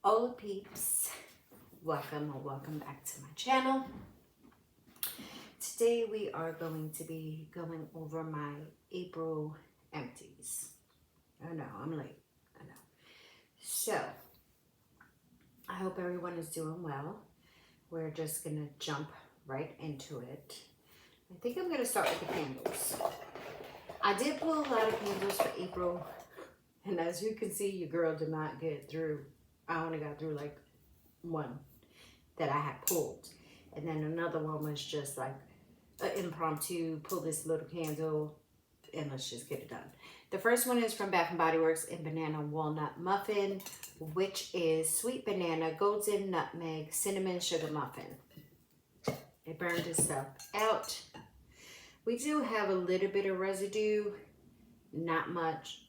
Hola peeps, welcome or welcome back to my channel. Today we are going to be going over my April empties. I know, I'm late, I know. So, I hope everyone is doing well. We're just gonna jump right into it. I think I'm gonna start with the candles. I did pull a lot of candles for April, and as you can see, your girl did not get through. I only got through like one that I had pulled, and then another one was just like an impromptu pull this little candle and let's just get it done. The first one is from Bath and Body Works in Banana Walnut Muffin, which is sweet banana, golden nutmeg, cinnamon sugar muffin. It burned itself out. We do have a little bit of residue, not much.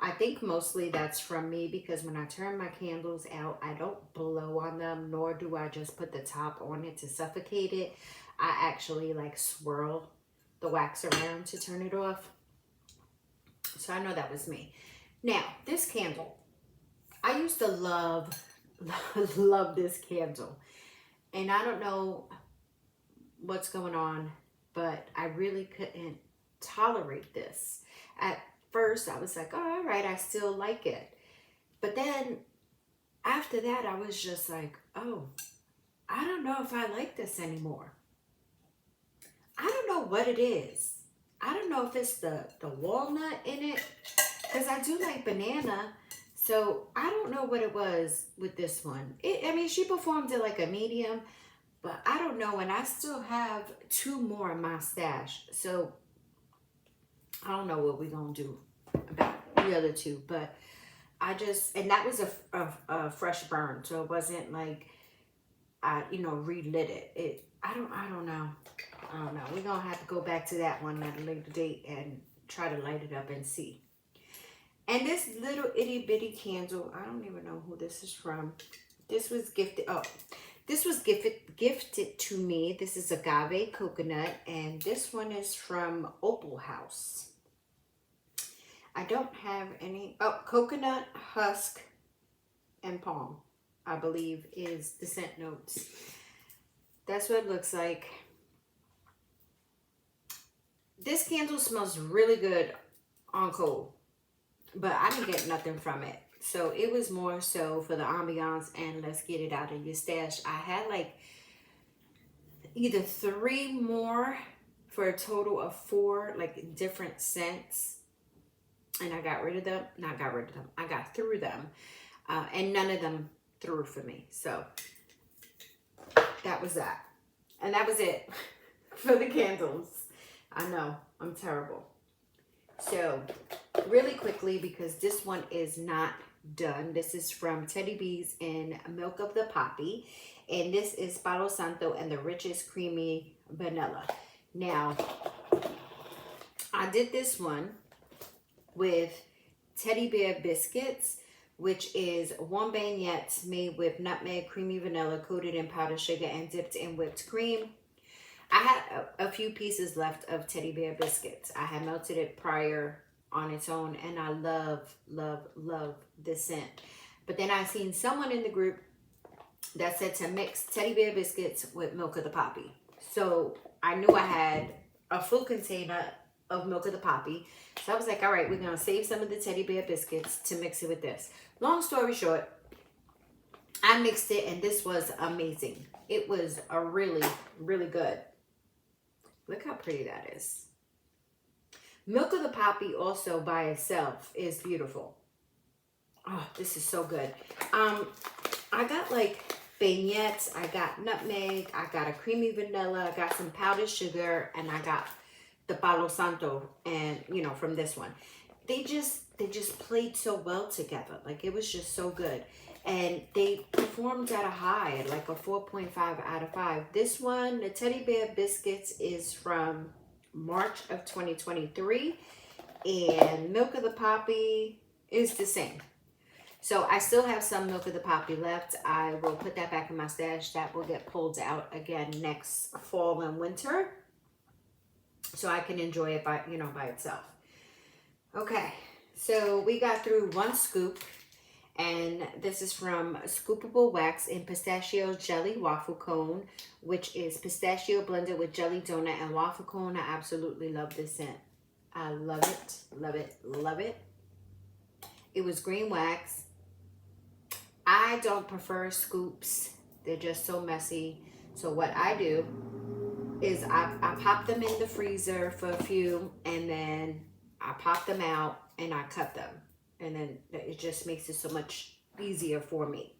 I think mostly that's from me because when I turn my candles out, I don't blow on them, nor do I just put the top on it to suffocate it. I actually like swirl the wax around to turn it off. So I know that was me. Now, this candle, I used to love this candle. And I don't know what's going on, but I really couldn't tolerate this. At first, I was like, oh, all right, I still like it. But then after that, I was just like, oh, I don't know if I like this anymore. I don't know what it is. I don't know if it's the walnut in it, because I do like banana. So I don't know what it was with this one. I mean, she performed it like a medium, but I don't know. And I still have two more in my stash. So I don't know what we're going to do about the other two. But I just, and that was a fresh burn. So it wasn't like I, relit it. I don't know. We're going to have to go back to that one at a later date and try to light it up and see. And this little itty bitty candle, I don't even know who this is from. This was gifted. Oh, this was gifted to me. This is agave coconut, and this one is from Opal House. I don't have any. Oh, coconut husk and palm, I believe, is the scent notes. That's what it looks like. This candle smells really good on cold, but I didn't get nothing from it. So it was more so for the ambiance and let's get it out of your stash. I had like either 3 more for a total of 4 like different scents. And I got rid of them. Not got rid of them. I got through them. And none of them threw for me. So that was that. And that was it for the candles. I know, I'm terrible. So really quickly, because this one is not done. This is from Teddy Bees in Milk of the Poppy. And this is Palo Santo and the richest creamy vanilla. Now, I did this one with Teddy Bear Biscuits, which is 1 baguette made with nutmeg, creamy vanilla, coated in powdered sugar, and dipped in whipped cream. I had a few pieces left of Teddy Bear Biscuits. I had melted it prior on its own, and I love, love, love this scent. But then I seen someone in the group that said to mix Teddy Bear Biscuits with Milk of the Poppy. So I knew I had a full container of Milk of the Poppy. So I was like, all right, we're going to save some of the Teddy Bear Biscuits to mix it with this. Long story short, I mixed it, and this was amazing. It was a really, really good. Look how pretty that is. Milk of the Poppy also by itself is beautiful. Oh, this is so good. I got like beignets, I got nutmeg, I got a creamy vanilla, I got some powdered sugar, and I got the Palo Santo, and from this one. They just played so well together. Like, it was just so good. And they performed at a high, like a 4.5 out of 5. This one, the Teddy Bear Biscuits, is from March of 2023. And Milk of the Poppy is the same. So I still have some Milk of the Poppy left. I will put that back in my stash. That will get pulled out again next fall and winter, so I can enjoy it by itself. Okay, so we got through 1 scoop. And this is from Scoopable Wax in Pistachio Jelly Waffle Cone, which is pistachio blended with jelly donut and waffle cone. I absolutely love this scent. I love it, love it, love it. It was green wax. I don't prefer scoops. They're just so messy. So what I do is I pop them in the freezer for a few, and then I pop them out and I cut them. And then it just makes it so much easier for me.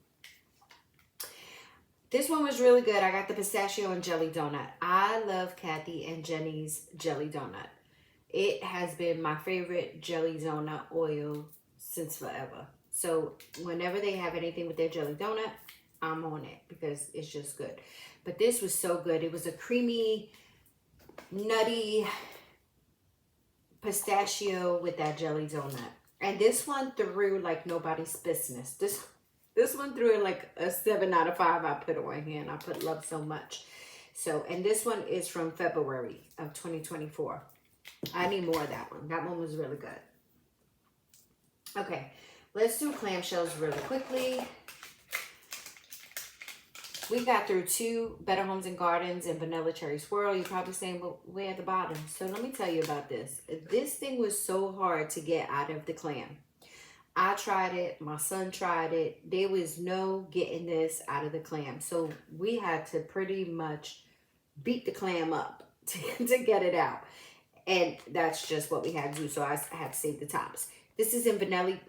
This one was really good. I got the pistachio and jelly donut. I love Kathy and Jenny's jelly donut. It has been my favorite jelly donut oil since forever. So whenever they have anything with their jelly donut, I'm on it because it's just good. But this was so good. It was a creamy, nutty pistachio with that jelly donut. And this one threw like nobody's business. This one threw it like a 7 out of 5 I put on here, and I put love so much. So, and this one is from February of 2024. I need more of that one. That one was really good. Okay, let's do clamshells really quickly. We got through 2 Better Homes and Gardens and Vanilla Cherry Swirl. You're probably saying, well, we're at the bottom. So let me tell you about this. This thing was so hard to get out of the clam. I tried it. My son tried it. There was no getting this out of the clam. So we had to pretty much beat the clam up to get it out. And that's just what we had to do. So I had to save the tops. This is in Vanilla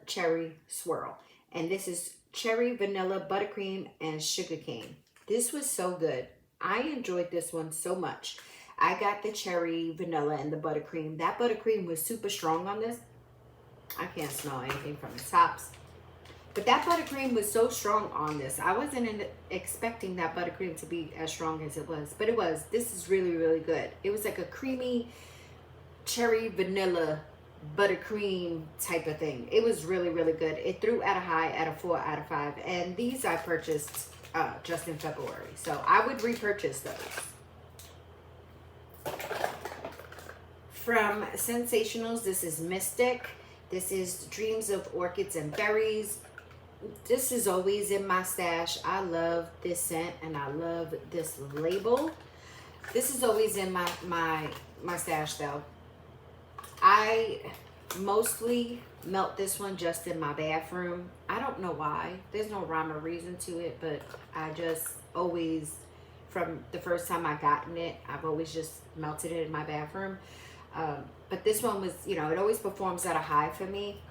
Cherry Swirl. And this is cherry, vanilla, buttercream, and sugar cane. This was so good. I enjoyed this one so much. I got the cherry, vanilla, and the buttercream. That buttercream was super strong on this. I can't smell anything from the tops. But that buttercream was so strong on this. I wasn't expecting that buttercream to be as strong as it was. But it was. This is really, really good. It was like a creamy cherry, vanilla, buttercream type of thing. It was really, really good. It threw at a high at a 4 out of 5. And these I purchased just in February. So I would repurchase those. From Sensationals, this is Mystic. This is Dreams of Orchids and Berries. This is always in my stash. I love this scent and I love this label. This is always in my stash though. I mostly melt this one just in my bathroom. I don't know why. There's no rhyme or reason to it, but I just always, from the first time I gotten it, I've always just melted it in my bathroom. But this one was, you know, it always performs at a high for me.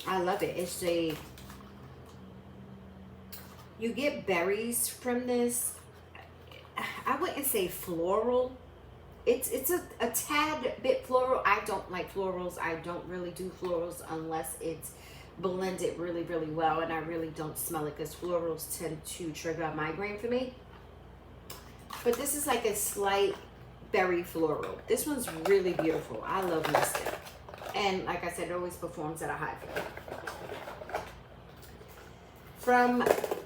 I love it. It's you get berries from this. I wouldn't say floral. It's a tad bit floral. I don't like florals. I don't really do florals unless it's blended really, really well. And I really don't smell it because florals tend to trigger a migraine for me. But this is like a slight berry floral. This one's really beautiful. I love Mystic. And like I said, it always performs at a high for me. From,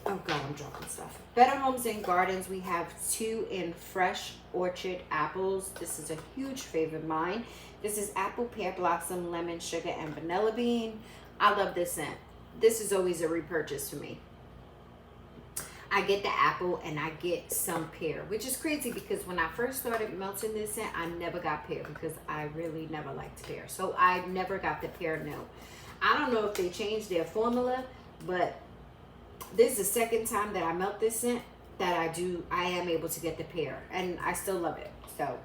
oh God, I'm dropping stuff. Better Homes and Gardens, we have 2 in Fresh Orchard Apples. This is a huge favorite of mine. This is Apple, Pear Blossom, Lemon, Sugar, and Vanilla Bean. I love this scent. This is always a repurchase for me. I get the apple and I get some pear, which is crazy because when I first started melting this scent, I never got pear because I really never liked pear. So I never got the pear note. I don't know if they changed their formula, but this is the second time that I melt this scent that I am able to get the pear, and I still love it. So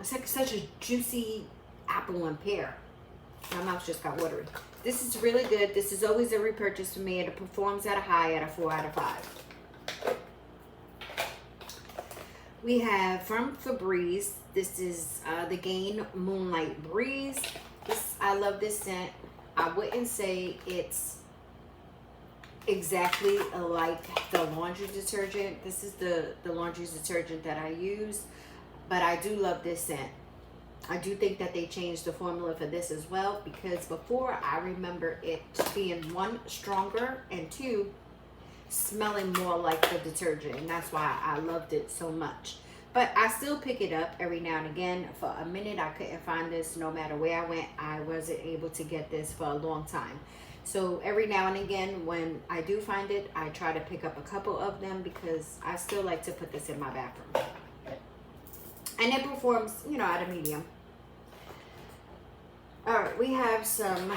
it's like such a juicy apple and pear. My mouth just got watery. This is really good. This is always a repurchase for me, and it performs at a high at a 4 out of 5. We have from Febreze, this is the Gain Moonlight Breeze. I love this scent. I wouldn't say it's exactly like the laundry detergent. This is the laundry detergent that I use, but I do love this scent. I do think that they changed the formula for this as well, because before I remember it being 1, stronger, and 2, smelling more like the detergent, and that's why I loved it so much. But I still pick it up every now and again. For a minute, I couldn't find this. No matter where I went, I wasn't able to get this for a long time. So every now and again, when I do find it, I try to pick up a couple of them because I still like to put this in my bathroom. And it performs, you know, at a medium. All right, we have some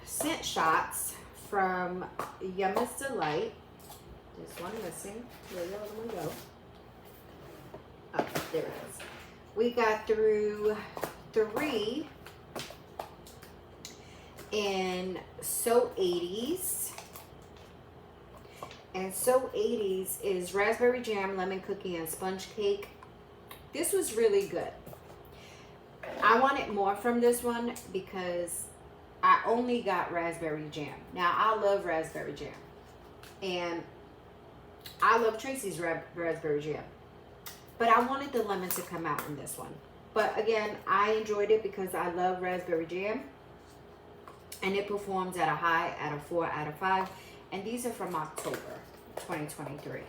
scent shots from Yumma's Delight. There's one missing. Where the other one go? Oh, there it is. We got through 3 in So 80s. And So 80s is raspberry jam, lemon cookie, and sponge cake. This was really good. I wanted more from this one because I only got raspberry jam. Now, I love raspberry jam. And I love Tracy's raspberry jam. But I wanted the lemon to come out in this one. But again, I enjoyed it because I love raspberry jam. And it performs at a high, at a 4 out of 5. And these are from October 2023.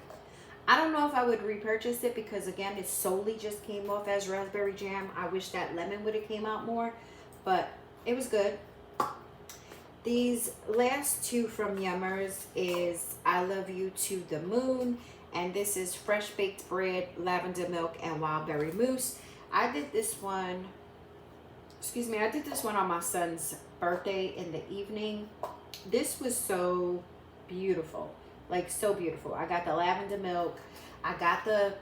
I don't know if I would repurchase it because, again, it solely just came off as raspberry jam. I wish that lemon would have came out more. But it was good. These last 2 from Yummers is I Love You to the Moon. And this is fresh baked bread, lavender milk, and wild berry mousse. I did this one on my son's birthday in the evening. This was so beautiful. Like, so beautiful. I got the lavender milk. I got the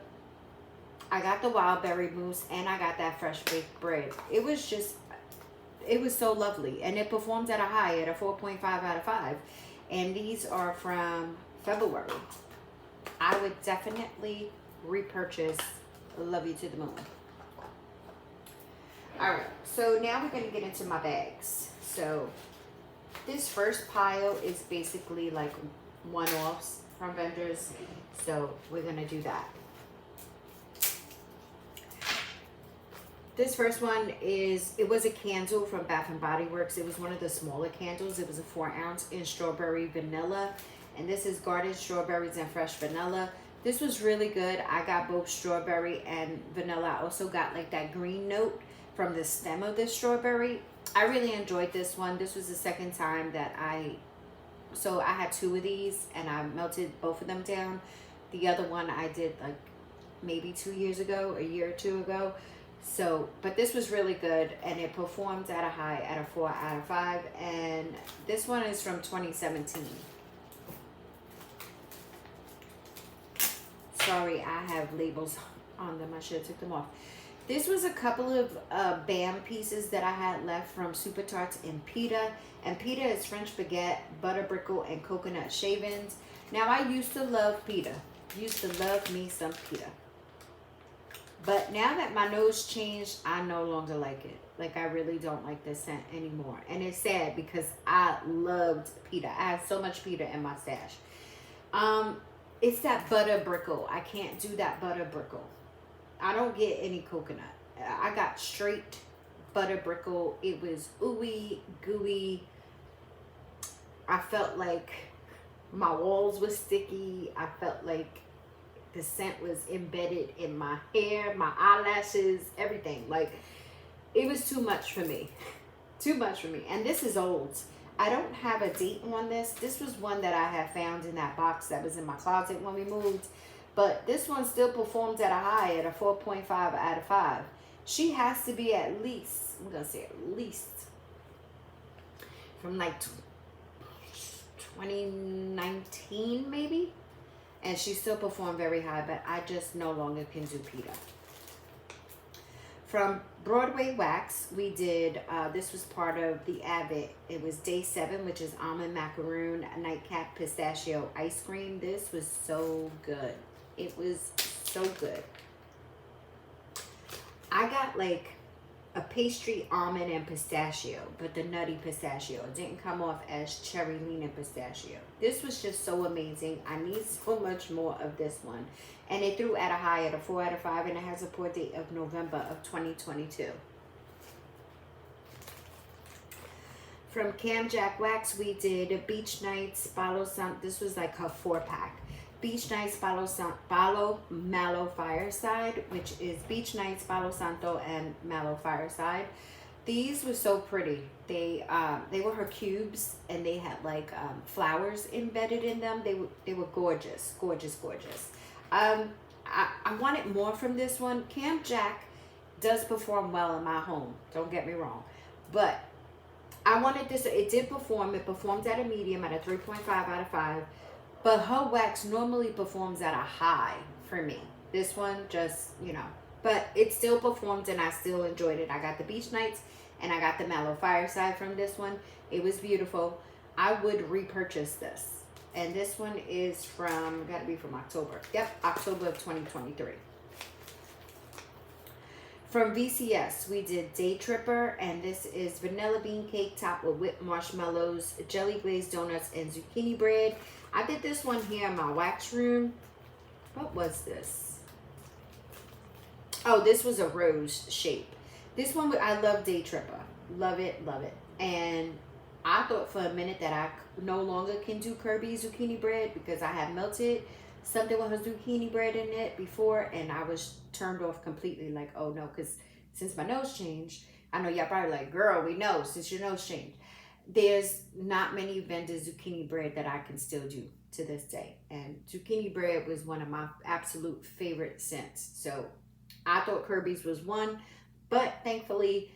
wild berry mousse, and I got that fresh baked bread. It was so lovely. And it performed at a high, at a 4.5 out of 5. And these are from February. I would definitely repurchase Love You to the Moon. Alright, so now we're going to get into my bags. So, this first pile is basically like one-offs from vendors. So, we're going to do that. This first one it was a candle from Bath & Body Works. It was one of the smaller candles. It was a 4 ounce in strawberry vanilla. And this is garden strawberries and fresh vanilla. This was really good. I got both strawberry and vanilla. I also got like that green note from the stem of this strawberry. I really enjoyed this one. This was the second time that I had 2 of these and I melted both of them down. The other one I did like maybe 2 years ago, a year or 2 ago. So, but this was really good and it performed at a high, at a 4 out of 5. And this one is from 2017. Sorry, I have labels on them. I should have took them off. This was a couple of BAM pieces that I had left from Super Tarts and pita. And pita is French baguette, butter brickle, and coconut shavings. Now, I used to love pita. Used to love me some pita. But now that my nose changed, I no longer like it. Like, I really don't like this scent anymore. And it's sad because I loved pita. I have so much pita in my stash. It's that butter brickle. I can't do that butter brickle. I don't get any coconut. I got straight butter brickle. It was ooey, gooey. I felt like my walls were sticky. I felt like the scent was embedded in my hair, my eyelashes, everything. Like, it was too much for me. Too much for me. And this is old. I don't have a date on this. This was one that I had found in that box that was in my closet when we moved. But this one still performed at a high, at a 4.5 out of 5. She has to be at least, I'm going to say at least, from like 2019 maybe. And she still performed very high, but I just no longer can do pita. From Broadway Wax, we did, this was part of the Abbott. It was day 7, which is almond macaroon, nightcap pistachio ice cream. This was so good. It was so good. I got like a pastry almond and pistachio, but the nutty pistachio. It didn't come off as cherry lean pistachio. This was just so amazing. I need so much more of this one. And it threw at a high, at a 4 out of 5, and it has a pour date of November of 2022. From Cam Jack Wax, we did a Beach Nights bottle. This was like her 4-pack. Beach Nights Palo Malo Fireside, which is Beach Nights Palo Santo and Malo Fireside. These were so pretty. They were her cubes, and they had like flowers embedded in them. They were gorgeous, gorgeous, gorgeous. Um, I wanted more from this one. Camp Jack does perform well in my home. Don't get me wrong, but I wanted this. It did perform. It performed at a medium, at a 3.5 out of 5. But her wax normally performs at a high for me. This one just, but it still performed and I still enjoyed it. I got the Beach Nights and I got the Mellow Fireside from this one. It was beautiful. I would repurchase this. And this one is gotta be from October. Yep, October of 2023. From VCS, we did Day Tripper, and this is vanilla bean cake topped with whipped marshmallows, jelly glazed donuts, and zucchini bread. I did this one here in my wax room. What was this? Oh, this was a rose shape. This one, I love Day Tripper. Love it, love it. And I thought for a minute that I no longer can do Kirby zucchini bread because I had melted something with her zucchini bread in it before, and I was turned off completely, like, oh no, because since my nose changed, I know y'all probably like, girl, we know since your nose changed. There's not many vendors zucchini bread that I can still do to this day, and zucchini bread was one of my absolute favorite scents. So I thought Kirby's was one, but thankfully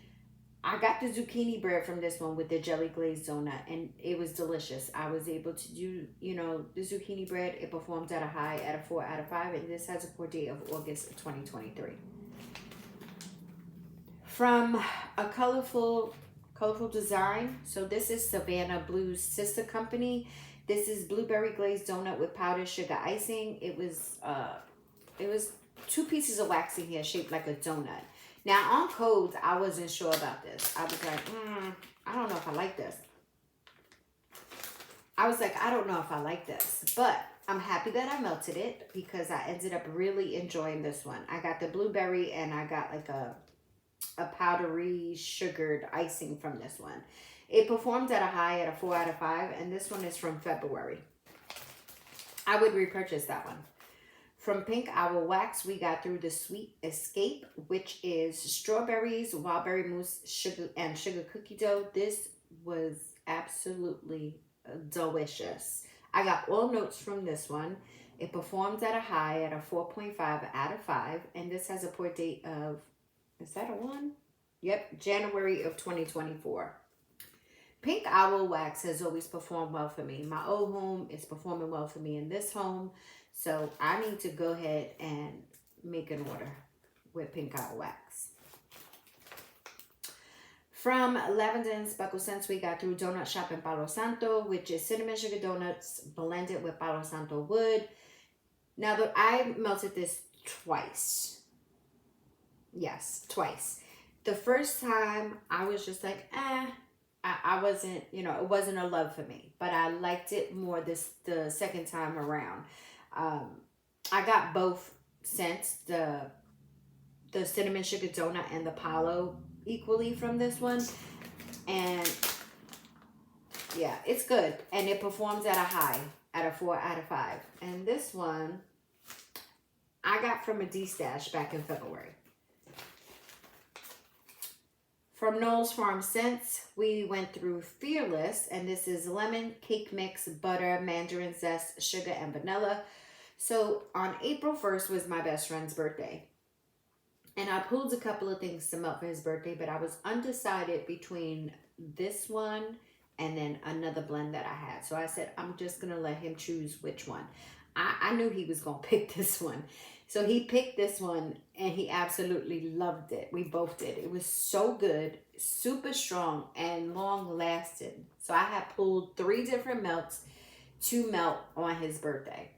I got the zucchini bread from this one with the jelly glazed donut, and it was delicious. I was able to do, the zucchini bread. It performed at a high, at a 4 out of 5, and this has a pour date of August of 2023. From a colorful design. So this is Savannah Blue's sister company. This is blueberry glazed donut with powdered sugar icing. It was 2 pieces of wax in here shaped like a donut. Now on codes, I wasn't sure about this. I was like, I don't know if I like this. But I'm happy that I melted it because I ended up really enjoying this one. I got the blueberry and I got like a powdery sugared icing from this one. It performed at a high, at a 4 out of 5, and this one is from February. I would repurchase that one. From Pink Owl Wax, we got through the Sweet Escape, which is strawberries, wild berry mousse, sugar, and sugar cookie dough. This was absolutely delicious. I got all notes from this one. It performed at a high, at a 4.5 out of 5, and this has a pour date of, is that a 1? Yep, January of 2024. Pink Owl Wax has always performed well for me. My old home is performing well for me in this home. So I need to go ahead and make an order with Pink Owl Wax. From Lavender and Speckle Scents, we got through Donut Shop in Palo Santo, which is cinnamon sugar donuts blended with Palo Santo wood. Now, I melted this twice. Yes, twice. The first time, I was just like, I wasn't, it wasn't a love for me. But I liked it more the second time around. I got both scents, the cinnamon sugar donut and the Palo equally from this one. And yeah, it's good. And it performs at a high, at a 4 out of 5. And this one, I got from a D-Stash back in February. From Noel's Farm Scents, we went through Fearless, and this is lemon, cake mix, butter, mandarin zest, sugar, and vanilla. So on April 1st was my best friend's birthday. And I pulled a couple of things to melt for his birthday, but I was undecided between this one and then another blend that I had. So I said, I'm just going to let him choose which one. I knew he was going to pick this one. So he picked this one and he absolutely loved it. We both did. It was so good, super strong, and long lasting. So I had pulled 3 different melts to melt on his birthday.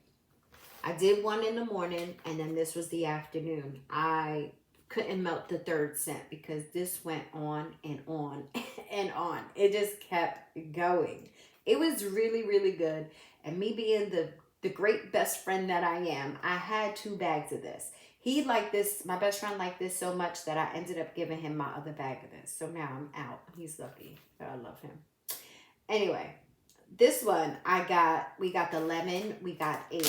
I did one in the morning, and then this was the afternoon. I couldn't melt the third scent because this went on and on and on. It just kept going. It was really, really good. And me being the great best friend that I am, I had 2 bags of this. He liked this, my best friend liked this so much that I ended up giving him my other bag of this. So now I'm out. He's lucky. I love him. Anyway, this one we got the lemon. We got a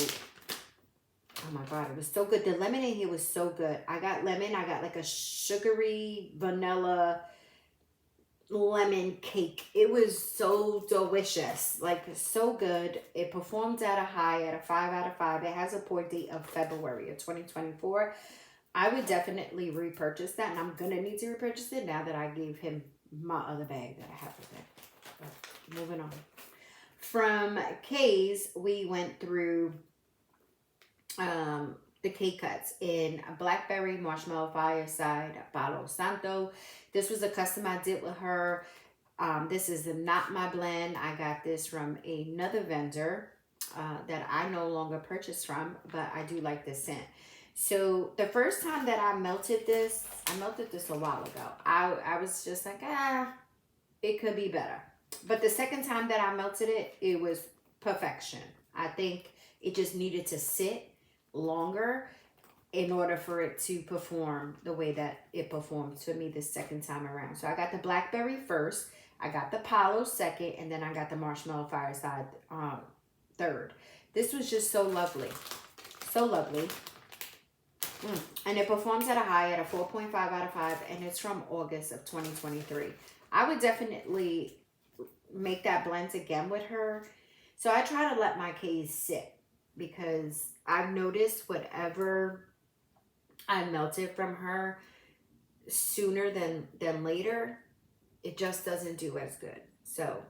Oh my God, it was so good. The lemon in here was so good. I got lemon. I got like a sugary vanilla lemon cake. It was so delicious. Like, so good. It performed at a high, at a 5 out of 5. It has a pour date of February of 2024. I would definitely repurchase that, and I'm going to need to repurchase it now that I gave him my other bag that I have with it. But moving on. From K's, we went through the cake cuts in a blackberry marshmallow fireside Palo Santo. This was a custom I did with her. This is not my blend. I got this from another vendor that I no longer purchase from, but I do like this scent. So the first time that I melted this a while ago. I was just like, it could be better. But the second time that I melted it, it was perfection. I think it just needed to sit longer in order for it to perform the way that it performed for me the second time around. So I got the blackberry first, I got the Palo second, and then I got the marshmallow fireside third. This was just so lovely. So lovely. And it performs at a high at a 4.5 out of 5, and it's from August of 2023. I would definitely make that blend again with her. So I try to let my K's sit, because I've noticed whatever I melted from her sooner than later, it just doesn't do as good. So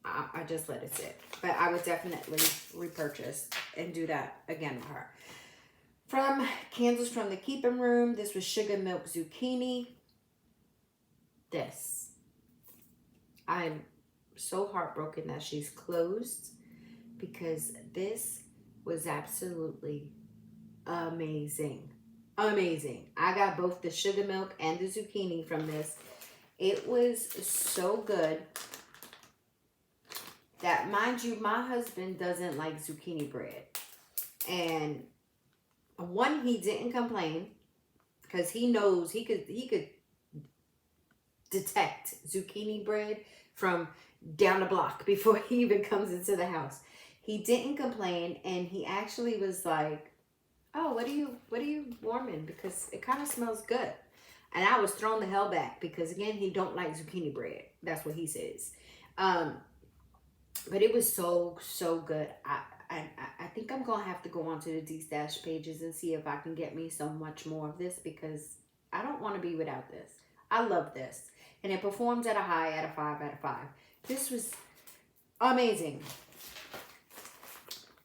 I just let it sit. But I would definitely repurchase and do that again with her. From Candles from the Keeping Room, this was Sugar Milk Zucchini. This. I'm so heartbroken that she's closed, because this was absolutely amazing. Amazing. I got both the sugar milk and the zucchini from this. It was so good that, mind you, my husband doesn't like zucchini bread. And one, he didn't complain, because he knows he could detect zucchini bread from down the block before he even comes into the house. He didn't complain, and he actually was like, "Oh, what are you warming? Because it kind of smells good." And I was thrown the hell back, because again, he don't like zucchini bread. That's what he says. But it was so good. I think I'm gonna have to go onto the D-Stash pages and see if I can get me so much more of this, because I don't want to be without this. I love this, and it performed at a high at a 5 out of 5. This was amazing.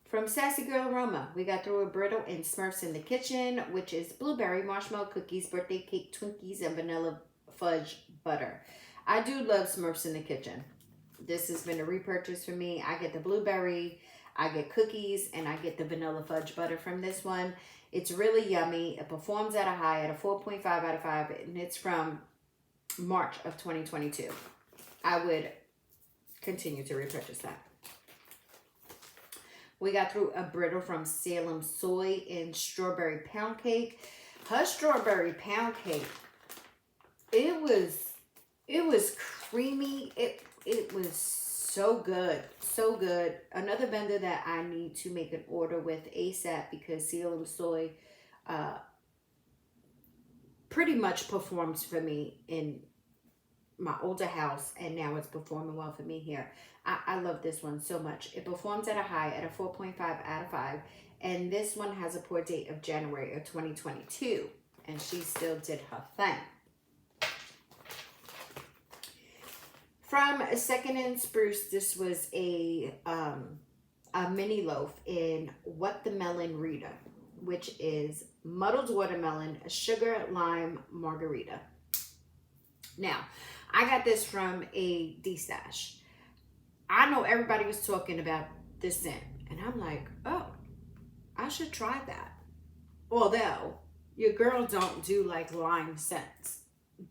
From Sassy Girl Aroma, we got through a brittle in Smurfs in the Kitchen, which is blueberry marshmallow cookies, birthday cake Twinkies, and vanilla fudge butter. I do love Smurfs in the Kitchen. This has been a repurchase for me. I get the blueberry, I get cookies, and I get the vanilla fudge butter from this one. It's really yummy. It performs at a high at a 4.5 out of 5, and it's from March of 2022. I would continue to repurchase that. We got through a brittle from Salem Soy in strawberry pound cake. Her strawberry pound cake, it was creamy. It was so good. So good. Another vendor that I need to make an order with ASAP, because Salem Soy pretty much performs for me in my older house, and now it's performing well for me here. I love this one so much. It performs at a high at a 4.5 out of 5, and this one has a pour date of January of 2022, and she still did her thing. From Second and Spruce, this was a mini loaf in What the Melon Rita, which is muddled watermelon, sugar, lime, margarita. Now, I got this from a D-Stash. I know everybody was talking about this scent, and I'm like, oh, I should try that. Although, your girl don't do like lime scents.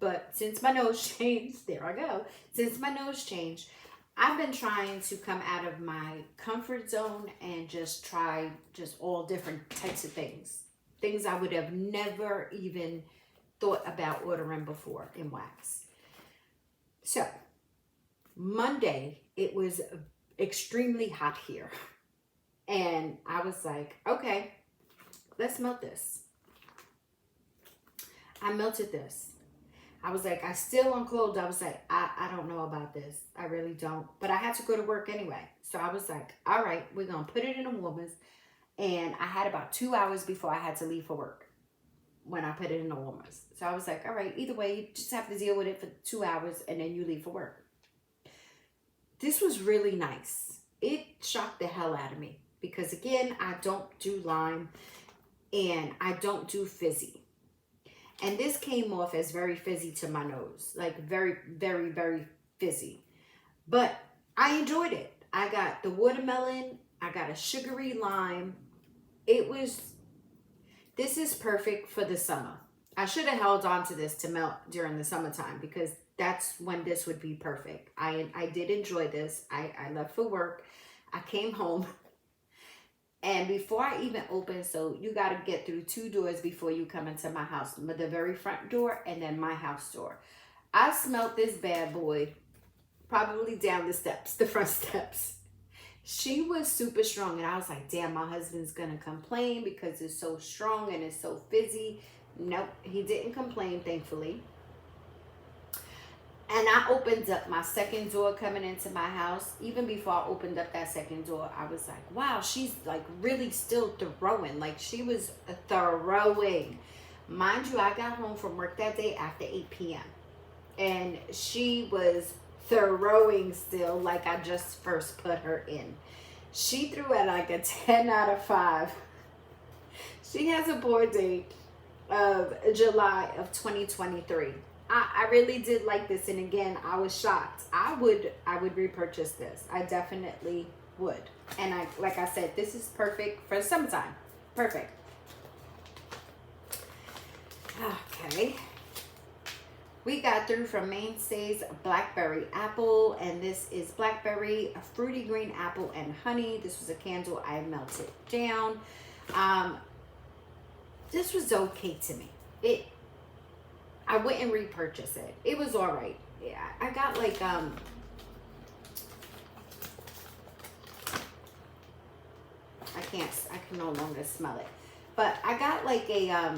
But since my nose changed, there I go. Since my nose changed, I've been trying to come out of my comfort zone and just try just all different types of things. Things I would have never even thought about ordering before in wax. So, Monday, it was extremely hot here. And I was like, okay, let's melt this. I melted this. I was like, I still unclothed. I was like, I don't know about this. I really don't. But I had to go to work anyway. So I was like, all right, we're going to put it in the warmers. And I had about 2 hours before I had to leave for work when I put it in the warmers. So I was like, all right, either way, you just have to deal with it for 2 hours and then you leave for work. This was really nice. It shocked the hell out of me because, again, I don't do lime and I don't do fizzy. And this came off as very fizzy to my nose, like very, very, very fizzy. But I enjoyed it. I got the watermelon. I got a sugary lime. This is perfect for the summer. I should have held on to this to melt during the summertime because that's when this would be perfect. I did enjoy this. I left for work. I came home. And before I even opened, so you got to get through 2 doors before you come into my house. The very front door and then my house door. I smelled this bad boy probably down the steps, the front steps. She was super strong. And I was like, damn, my husband's going to complain because it's so strong and it's so fizzy. Nope, he didn't complain, thankfully. And I opened up my second door coming into my house. Even before I opened up that second door, I was like, wow, she's like really still throwing. Like she was throwing. Mind you, I got home from work that day after 8 p.m. And she was throwing still like I just first put her in. She threw at like a 10 out of 5. She has a board date of July of 2023. I really did like this, and again, I was shocked. I would repurchase this. I definitely would. And like I said, this is perfect for summertime. Perfect. Okay. We got through from Mainstays Blackberry Apple, and this is Blackberry, a Fruity Green Apple and Honey. This was a candle I melted down. This was okay to me. I wouldn't repurchase it. It was all right. Yeah, I got like I can no longer smell it. But I got like a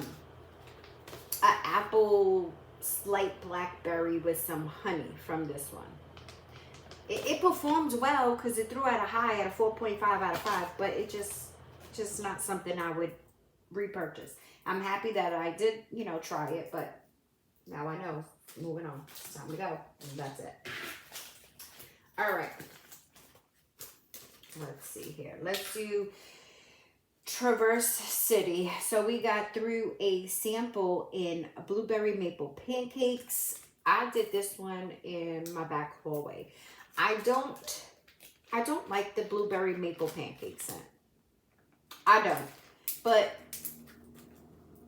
apple slight blackberry with some honey from this one. It performed well because it threw at a high at a 4.5 out of 5, but it just not something I would repurchase. I'm happy that I did, try it, but now I know. Moving on. It's time to go. And that's it. All right. Let's see here. Let's do Traverse City. So we got through a sample in blueberry maple pancakes. I did this one in my back hallway. I don't like the blueberry maple pancake scent. I don't. But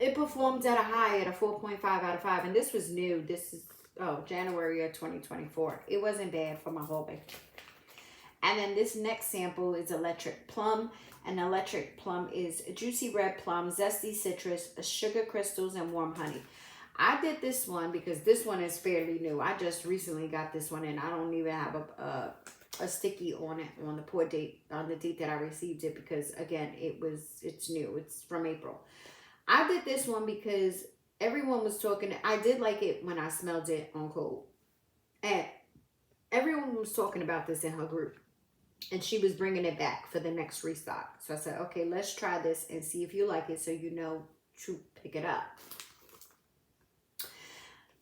it performed at a high at a 4.5 out of 5. And this was new. This is, January of 2024. It wasn't bad for my hallway. And then this next sample is Electric Plum. And Electric Plum is a juicy red plum, zesty citrus, sugar crystals, and warm honey. I did this one because this one is fairly new. I just recently got this one, and I don't even have a sticky on it on the date that I received it, because again, it's new. It's from April. I did this one because everyone was talking. I did like it when I smelled it on cold, and everyone was talking about this in her group, and she was bringing it back for the next restock. So I said, okay, let's try this and see if you like it, so you know to pick it up.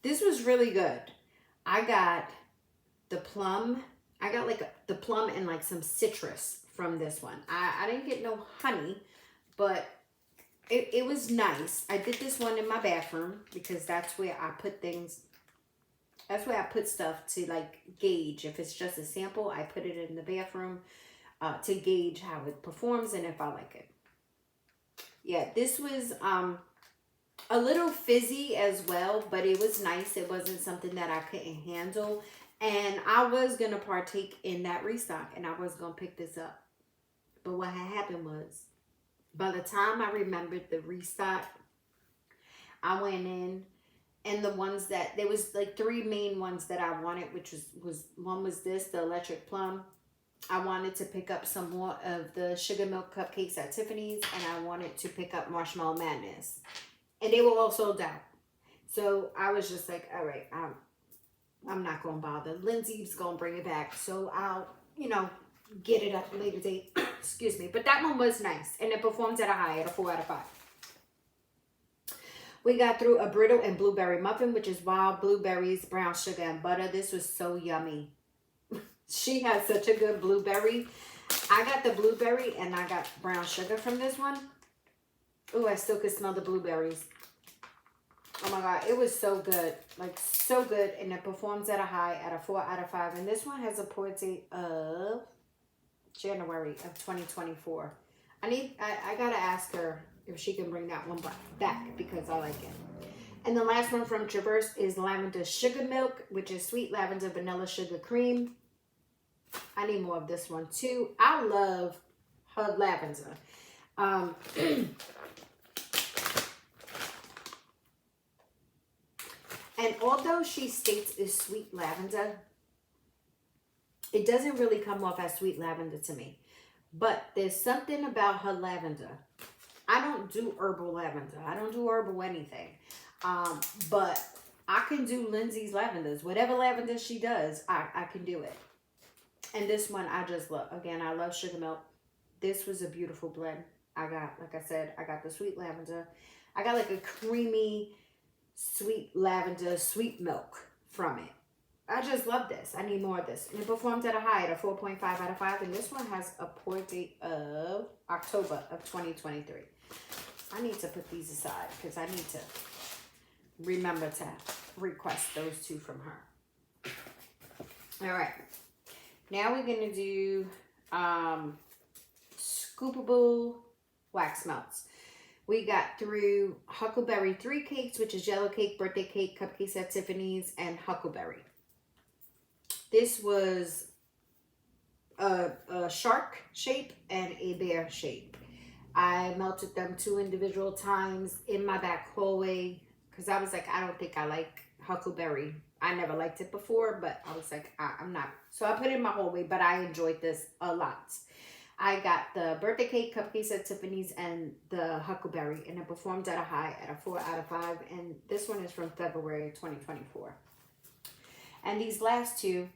This was really good. I got the plum. I got like the plum and like some citrus from this one. I didn't get no honey, but it was nice. I did this one in my bathroom because that's where I put things. That's where I put stuff to like gauge. If it's just a sample, I put it in the bathroom to gauge how it performs and if I like it. Yeah, this was a little fizzy as well, but it was nice. It wasn't something that I couldn't handle. And I was going to partake in that restock, and I was going to pick this up. But what had happened was, by the time I remembered the restock, I went in, and the ones that, there was like 3 main ones that I wanted, which was one was this, the Electric Plum. I wanted to pick up some more of the sugar milk cupcakes at Tiffany's, and I wanted to pick up Marshmallow Madness. And they were all sold out. So I was just like, all right, I'm not going to bother. Lindsay's going to bring it back. So I'll, get it at a later date. Excuse me. But that one was nice. And it performs at a high, at a 4 out of 5. We got through a brittle and blueberry muffin, which is wild blueberries, brown sugar, and butter. This was so yummy. She has such a good blueberry. I got the blueberry and I got brown sugar from this one. Oh, I still could smell the blueberries. Oh my God, it was so good. Like, so good. And it performs at a high, at a 4 out of 5. And this one has a pour date of January of 2024. I gotta ask her if she can bring that one back because I like it. And the last one from Traverse is Lavender Sugar Milk, which is sweet lavender vanilla sugar cream. I need more of this one too. I love her lavender. And although she states it's sweet lavender, it doesn't really come off as sweet lavender to me. But there's something about her lavender. I don't do herbal lavender. I don't do herbal anything. But I can do Lindsay's lavenders. Whatever lavender she does, I can do it. And this one I just love. Again, I love sugar milk. This was a beautiful blend. I got, like I said, I got the sweet lavender. I got like a creamy, sweet lavender, sweet milk from it. I just love this. I need more of this. And it performed at a high at a 4.5 out of 5. And this one has a pour date of October of 2023. I need to put these aside because I need to remember to request those two from her. All right. Now we're going to do scoopable wax melts. We got through Huckleberry 3 cakes, which is yellow cake, birthday cake, cupcakes at Tiffany's, and Huckleberry. This was a shark shape and a bear shape. I melted them 2 individual times in my back hallway because I was like, I don't think I like Huckleberry. I never liked it before, but I was like, I'm not. So I put it in my hallway, but I enjoyed this a lot. I got the birthday cake, cupcakes at Tiffany's, and the Huckleberry, and it performed at a high at a 4 out of 5. And this one is from February 2024. And these last two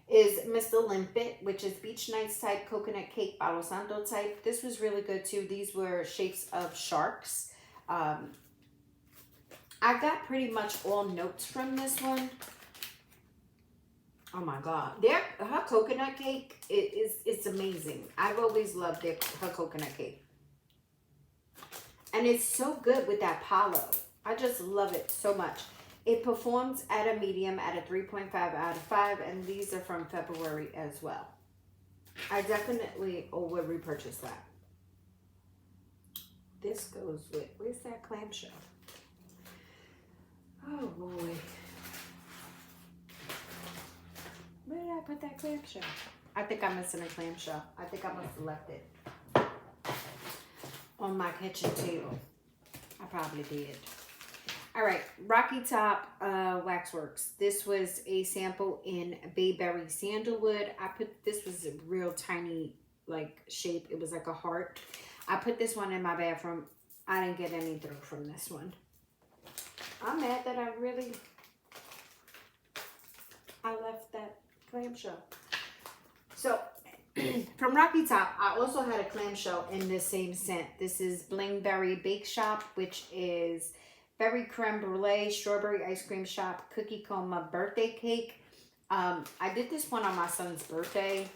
is Mr. Limpet, which is Beach Nights type, coconut cake, Palo Santo type. This was really good too. These were shapes of sharks. I got pretty much all notes from this one. Oh my God. Her coconut cake it's amazing. I've always loved her coconut cake. And it's so good with that Palo. I just love it so much. It performs at a medium at a 3.5 out of 5. And these are from February as well. I definitely would repurchase that. This goes with, where's that clamshell? Oh boy. Where did I put that clamshell? I think I'm missing a clamshell. I think I must have left it on my kitchen table. I probably did. All right, Rocky Top Waxworks. This was a sample in Bayberry Sandalwood. This was a real tiny like shape. It was like a heart. I put this one in my bathroom. I didn't get any through from this one. I'm mad that I left that clamshell. So from Rocky Top, I also had a clamshell in this same scent. This is Blingberry Bake Shop, which is berry creme brulee, strawberry ice cream shop, cookie coma birthday cake. I did this one on my son's birthday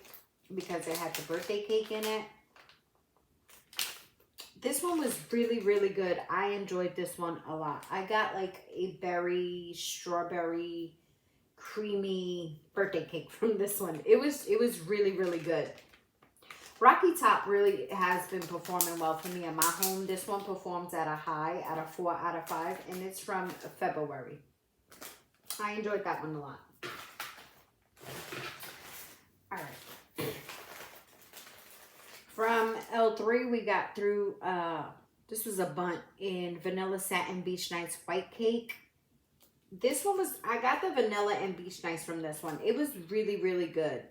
because it had the birthday cake in it. This one was really, really good. I enjoyed this one a lot. I got like a berry, strawberry, creamy birthday cake from this one. It was really, really good. Rocky Top really has been performing well for me in my home. This one performs at a high, at a 4 out of 5, and it's from February. I enjoyed that one a lot. All right. From L3, we got through, this was a bunt in Vanilla Satin Beach Nights White Cake. This one was, I got the vanilla and beach nice from this one. It was really, really good.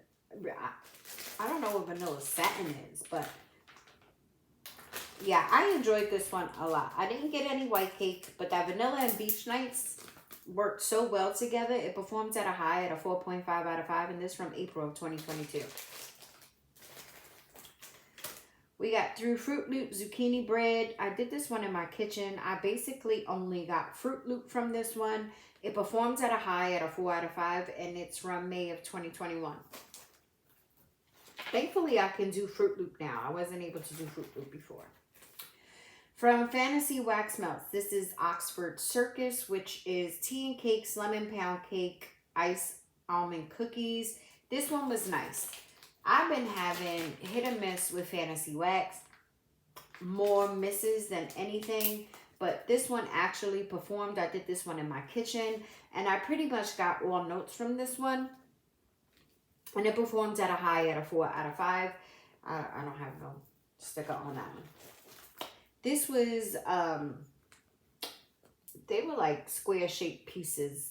I don't know what vanilla satin is, but yeah, I enjoyed this one a lot. I didn't get any white cake, but that vanilla and beach nights worked so well together. It performs at a high at a 4.5 out of 5, and this from April of 2022. We got through Fruit Loop zucchini bread. I did this one in my kitchen. I basically only got Fruit Loop from this one. It performs at a high at a 4 out of 5, and it's from May of 2021. Thankfully, I can do Fruit Loop now. I wasn't able to do Fruit Loop before. From Fantasy Wax Melts, this is Oxford Circus, which is tea and cakes, lemon pound cake, ice almond cookies. This one was nice. I've been having hit or miss with Fantasy Wax. More misses than anything. But this one actually performed. I did this one in my kitchen. And I pretty much got all notes from this one. And it performs at a high at a 4 out of 5. I don't have no sticker on that one. This was, they were like square shaped pieces.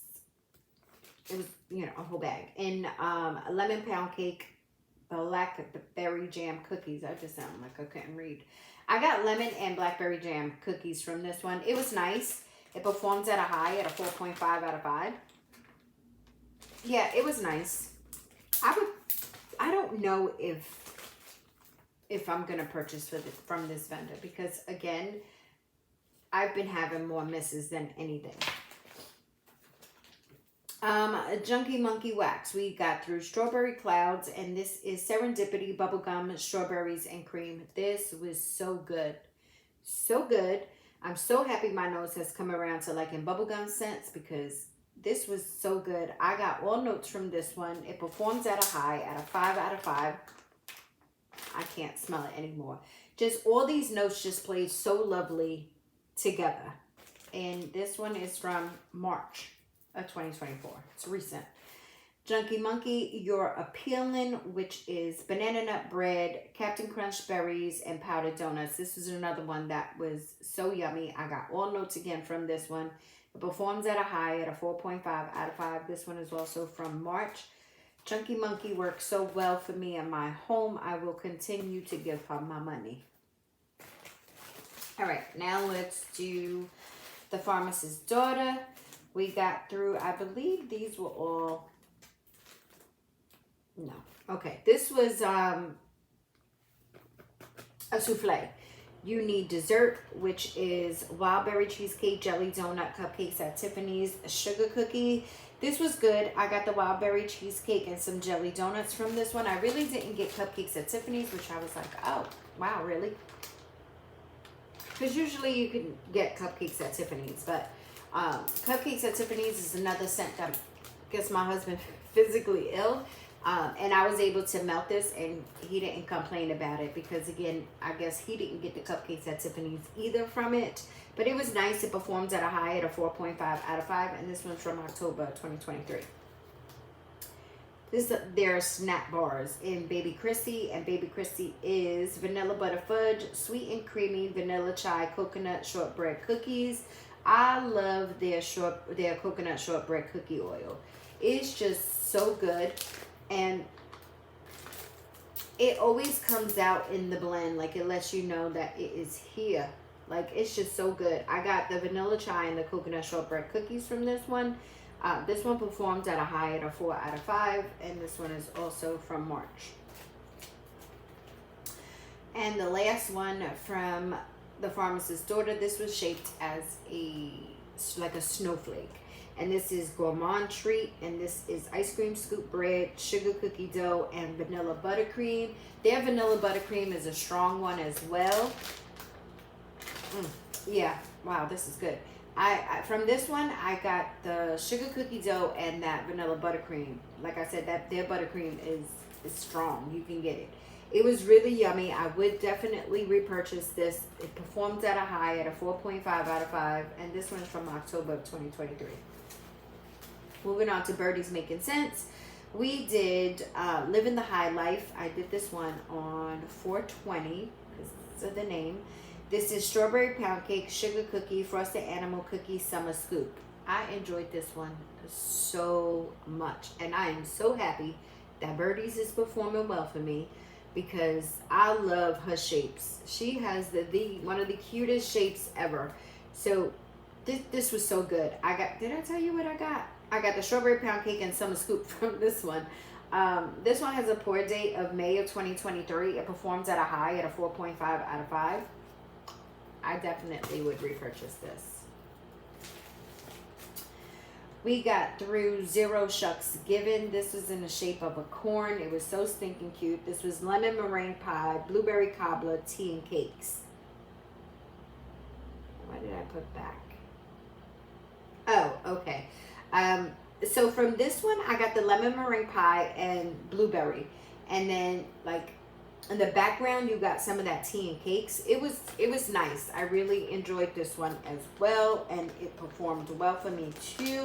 It was, you know, a whole bag. And a lemon pound cake. Blackberry jam cookies. I just sound like I couldn't read. I got lemon and blackberry jam cookies from this one. It was nice. It performs at a high at a 4.5 out of 5. Yeah, it was nice. I don't know if I'm gonna purchase from this vendor, because again, I've been having more misses than anything. Junkie Monkey Wax. We got through Strawberry Clouds, and this is Serendipity Bubblegum, Strawberries, and Cream. This was so good. So good. I'm so happy my nose has come around to liking bubblegum scents, because this was so good. I got all notes from this one. It performs at a high at a 5 out of 5. I can't smell it anymore. Just all these notes just played so lovely together. And this one is from March of 2024. It's recent. Junkie Monkey, You're Appealing, which is banana nut bread, Captain Crunch berries, and powdered donuts. This is another one that was so yummy. I got all notes again from this one. It performs at a high at a 4.5 out of 5. This one is also from March. Junkie Monkey works so well for me in my home. I will continue to give her my money. All right, now let's do The Pharmacist's Daughter. We got through, I believe these were all, no. Okay, this was a souffle. You need dessert, which is wild berry cheesecake, jelly donut, cupcakes at Tiffany's, a sugar cookie. This was good. I got the wild berry cheesecake and some jelly donuts from this one. I really didn't get cupcakes at Tiffany's, which I was like, oh, wow, really? Because usually you can get cupcakes at Tiffany's, but cupcakes at Tiffany's is another scent that gets my husband physically ill. And I was able to melt this, and he didn't complain about it, because again, I guess he didn't get the cupcakes at Tiffany's either from it. But it was nice. It performs at a high at a 4.5 out of 5, and this one's from October 2023. There are snack bars in Baby Christie, and Baby Christie is vanilla butter fudge, sweet and creamy vanilla chai coconut shortbread cookies. I love their coconut shortbread cookie oil. It's just so good. And it always comes out in the blend. Like, it lets you know that it is here. Like, it's just so good. I got the vanilla chai and the coconut shortbread cookies from this one. This one performed at a high at a 4 out of 5. And this one is also from March. And the last one from The Pharmacist's Daughter. This was shaped as like a snowflake. And this is Gourmand Treat, and this is ice cream scoop bread, sugar cookie dough, and vanilla buttercream. Their vanilla buttercream is a strong one as well. Yeah, wow, this is good. I from this one, I got the sugar cookie dough and that vanilla buttercream. Like I said, that their buttercream is strong. You can get it. It was really yummy. I would definitely repurchase this. It performed at a high at a 4.5 out of 5, and this one's from October of 2023. Moving on to Birdie's Making Sense. We did Living the High Life. I did this one on 4/20 because of the name. This is strawberry pound cake, sugar cookie, frosted animal cookie, summer scoop. I enjoyed this one so much, and I am so happy that Birdies is performing well for me because I love her shapes. She has the one of the cutest shapes ever. So this was so good. Did I tell you what I got? I got the strawberry pound cake and summer scoop from this one. This one has a pour date of May of 2023. It performs at a high at a 4.5 out of 5. I definitely would repurchase this. We got through Zero Shucks Given. This was in the shape of a corn. It was so stinking cute. This was lemon meringue pie, blueberry cobbler, tea and cakes. Why did I put back? Oh, okay. So from this one, I got the lemon meringue pie and blueberry. And then, like, in the background, you got some of that tea and cakes. It was nice. I really enjoyed this one as well, and it performed well for me too.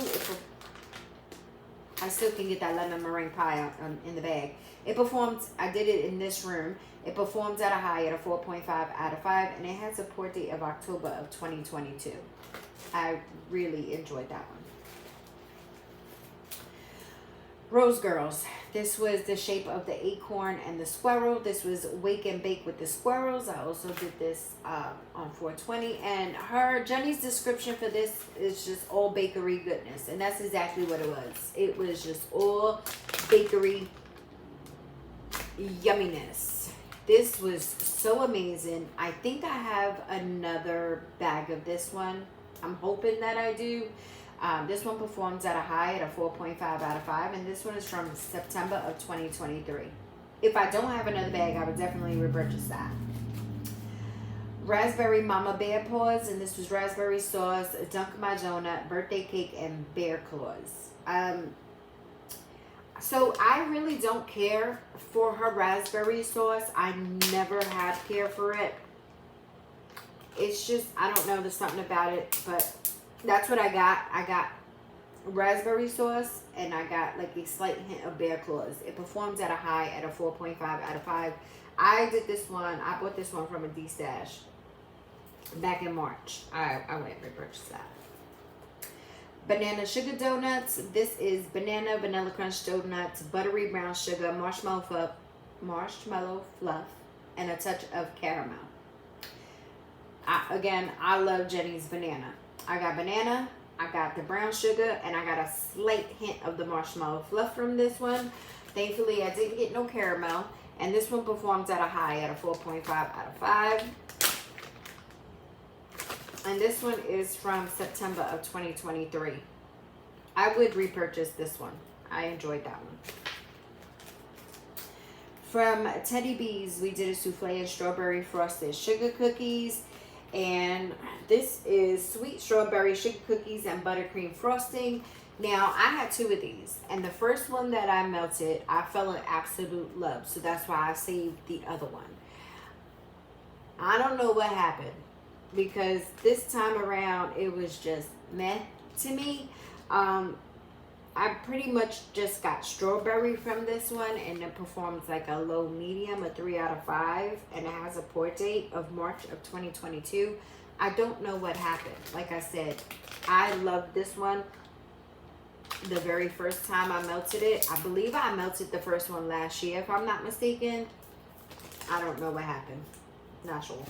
I still can get that lemon meringue pie in the bag. It performed. I did it in this room. It performs at a high at a 4.5 out of 5, and it has a pour date of October of 2022. I really enjoyed that one. Rose Girls. This was the shape of the acorn and the squirrel. This was Wake and Bake with the Squirrels. I also did this on 420. And Jenny's description for this is just all bakery goodness. And that's exactly what it was. It was just all bakery yumminess. This was so amazing. I think I have another bag of this one. I'm hoping that I do. This one performs at a high at a 4.5 out of 5, and this one is from September of 2023. If I don't have another bag, I would definitely repurchase that. Raspberry Mama Bear Paws, and this was raspberry sauce, Dunk My Donut, birthday cake, and bear claws. So I really don't care for her raspberry sauce. I never have cared for it. It's just, I don't know, there's something about it, but that's what I got. I got raspberry sauce, and I got like a slight hint of bear claws. It performs at a high at a 4.5 out of 5. I did this one. I bought this one from a D-Stash back in March. I went and repurchased that. Banana Sugar Donuts. This is banana, vanilla crunch donuts, buttery brown sugar, marshmallow fluff, and a touch of caramel. Again, I love Jenny's banana. I got banana, I got the brown sugar, and I got a slight hint of the marshmallow fluff from this one. Thankfully, I didn't get no caramel, and this one performs at a high at a 4.5 out of 5. And this one is from September of 2023. I would repurchase this one. I enjoyed that one. From Teddy B's, we did a souffle and strawberry frosted sugar cookies. And this is sweet strawberry sugar cookies and buttercream frosting. Now, I had 2 of these, and the first one that I melted, I fell in absolute love, so that's why I saved the other one. I don't know what happened, because this time around, it was just meh to me. I pretty much just got strawberry from this one, and it performs like a low medium, a 3 out of 5, and it has a pour date of March of 2022. I don't know what happened. Like I said, I love this one. The very first time I melted it, I believe I melted the first one last year, if I'm not mistaken. I don't know what happened. Not sure.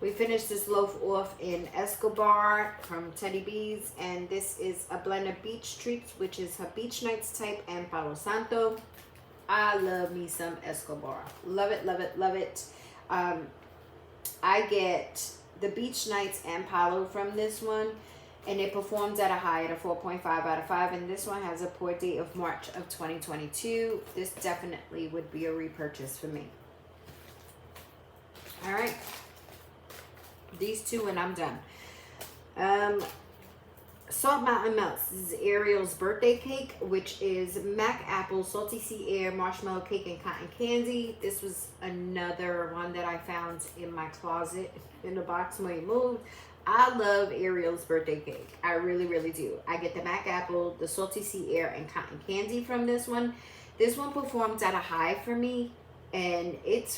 We finished this loaf off in Escobar from Teddy B's, and this is a blend of beach treats, which is her Beach Nights type and Palo Santo. I love me some Escobar. Love it, love it, love it. I get the Beach Nights and Palo from this one, and it performs at a high at a 4.5 out of 5, and this one has a pour date of March of 2022. This definitely would be a repurchase for me. All right. These 2 and I'm done. Salt Mountain Melts. This is Ariel's birthday cake, which is mac apple, salty sea air, marshmallow cake, and cotton candy. This was another one that I found in my closet in the box when we moved. I love Ariel's birthday cake. I really, really do. I get the mac apple, the salty sea air, and cotton candy from this one. This one performs at a high for me. And it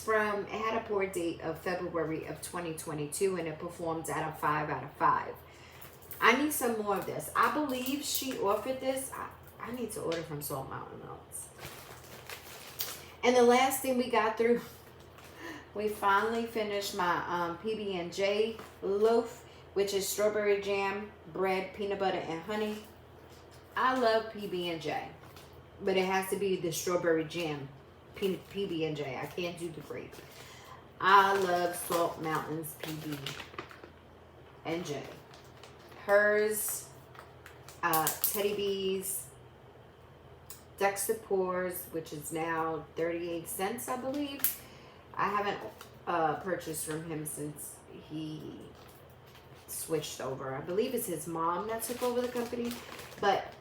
had a pour date of February of 2022, and it performs at a 5 out of 5. I need some more of this. I believe she offered this. I I need to order from Salt Mountain Melts. And the last thing we got through, we finally finished my PB&J loaf, which is strawberry jam, bread, peanut butter, and honey. I love PB&J, but it has to be the strawberry jam PB&J. I can't do the grape. I love Salt Mountain's PB&J. Hers, Teddy B's, Dexter Pours, which is now 38 cents, I believe. I haven't purchased from him since he switched over. I believe it's his mom that took over the company, but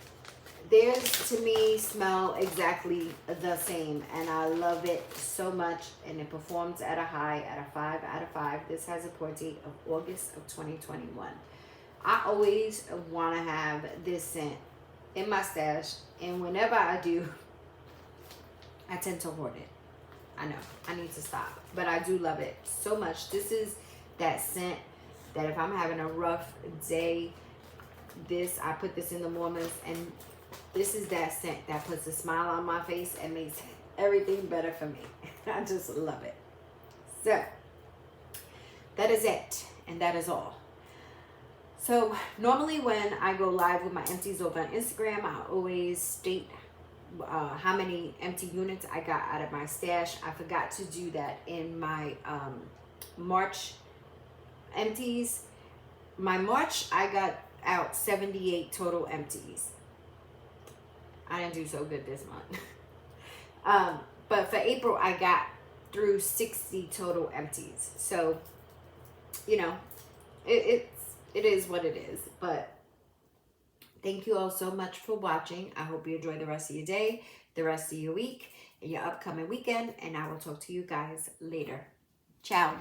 theirs to me smell exactly the same, and I love it so much, and it performs at a high at a 5 out of 5. This has a pour date of August of 2021. I always want to have this scent in my stash, and whenever I do, I tend to hoard it. I know, I need to stop, but I do love it so much. This is that scent that if I'm having a rough day, I put this in the mornings, and this is that scent that puts a smile on my face and makes everything better for me. I just love it. So, that is it, and that is all. So, normally when I go live with my empties over on Instagram, I always state how many empty units I got out of my stash. I forgot to do that in my March empties. My March, I got out 78 total empties. I didn't do so good this month. But for April, I got through 60 total empties. So, you know, it is what it is. But thank you all so much for watching. I hope you enjoy the rest of your day, the rest of your week, and your upcoming weekend. And I will talk to you guys later. Ciao.